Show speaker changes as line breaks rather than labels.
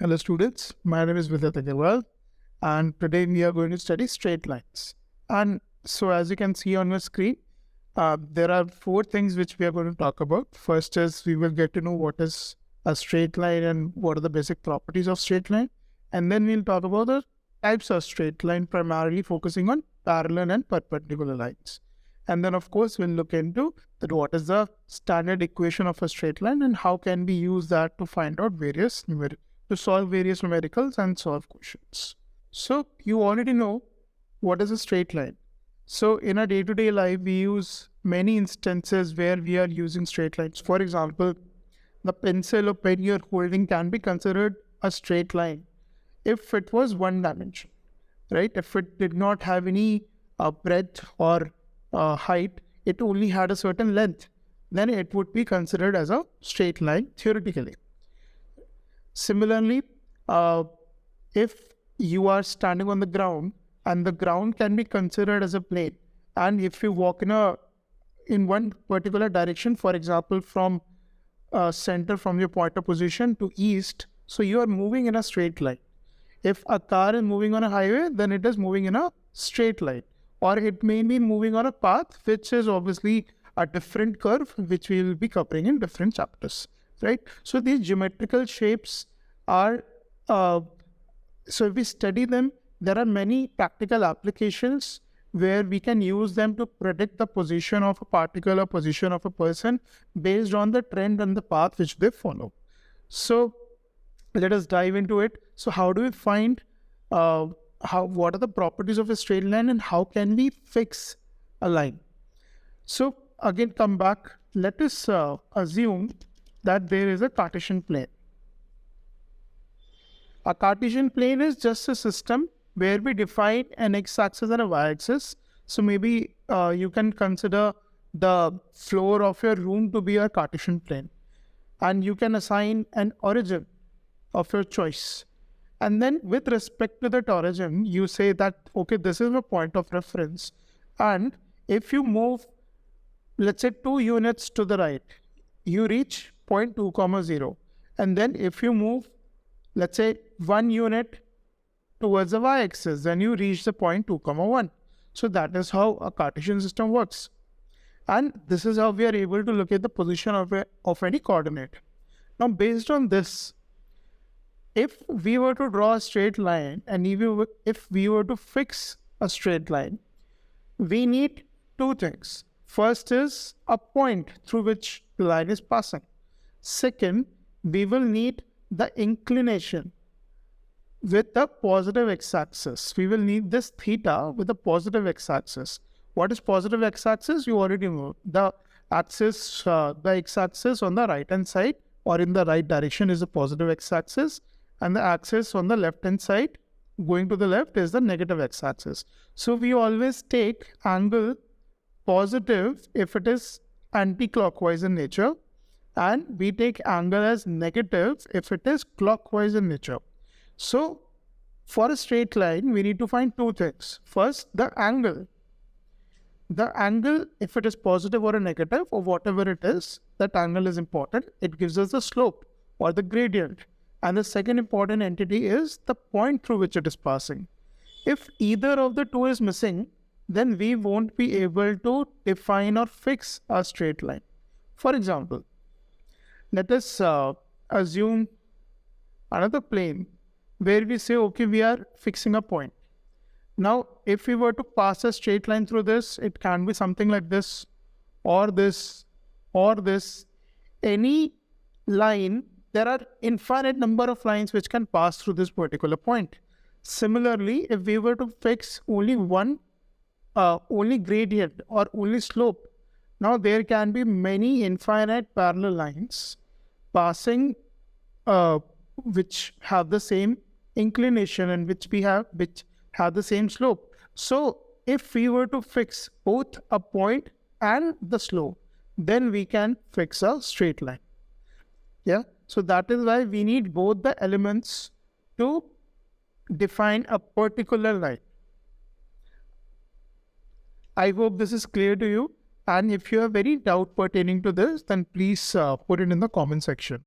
Hello students, my name is Vidit Agarwal and today we are going to study straight lines. And so as you can see on your screen, there are four things which we are going to talk about. First is we will get to know what is a straight line and what are the basic properties of straight line. And then we'll talk about the types of straight line, primarily focusing on parallel and perpendicular lines. And then of course we'll look into that what is the standard equation of a straight line and how can we use that to find out to solve various numericals and solve questions. So you already know what is a straight line. So in our day-to-day life, we use many instances where we are using straight lines. For example, the pencil or pen you're holding can be considered a straight line if it was one dimension, right? If it did not have any breadth or height, it only had a certain length, then it would be considered as a straight line theoretically. Similarly, if you are standing on the ground and the ground can be considered as a plane, and if you walk in one particular direction, for example, from center from your pointer position to east, so you are moving in a straight line. If a car is moving on a highway, then it is moving in a straight line, or it may be moving on a path, which is obviously a different curve, which we will be covering in different chapters. Right? So these geometrical shapes are, so if we study them, there are many practical applications where we can use them to predict the position of a particle or position of a person based on the trend and the path which they follow. So let us dive into it. So how do we find, what are the properties of a straight line and how can we fix a line? So again, come back, let us assume that there is a Cartesian plane. A Cartesian plane is just a system where we define an x-axis and a y-axis. So maybe you can consider the floor of your room to be a Cartesian plane. And you can assign an origin of your choice. And then with respect to that origin, you say that, okay, this is a point of reference. And if you move, let's say 2 units to the right, you reach point 2, 0. And then if you move, let's say 1 unit towards the y-axis, then you reach the point 2, 1. So that is how a Cartesian system works. And this is how we are able to locate the position of any coordinate. Now, based on this, if we were to draw a straight line and if we were to fix a straight line, we need two things. First is a point through which the line is passing. Second, we will need the inclination with the positive x-axis. We will need this theta with the positive x-axis. What is positive x-axis? You already know. The x-axis on the right-hand side or in the right direction is the positive x-axis, and the axis on the left-hand side going to the left is the negative x-axis. So we always take angle positive if it is anti-clockwise in nature, and we take angle as negative if it is clockwise in nature. So for a straight line, we need to find two things. First, the angle. The angle, if it is positive or a negative or whatever it is, that angle is important. It gives us the slope or the gradient. And the second important entity is the point through which it is passing. If either of the two is missing, then we won't be able to define or fix a straight line. For example, let us assume another plane where we say, okay, we are fixing a point. Now, if we were to pass a straight line through this, it can be something like this, or this, or this. Any line, there are infinite number of lines which can pass through this particular point. Similarly, if we were to fix only only gradient or only slope, now there can be many infinite parallel lines passing which have the same inclination and which have the same slope. So if we were to fix both a point and the slope, then we can fix a straight line. Yeah, so that is why we need both the elements to define a particular line. I hope this is clear to you. And if you have any doubt pertaining to this, then please put it in the comment section.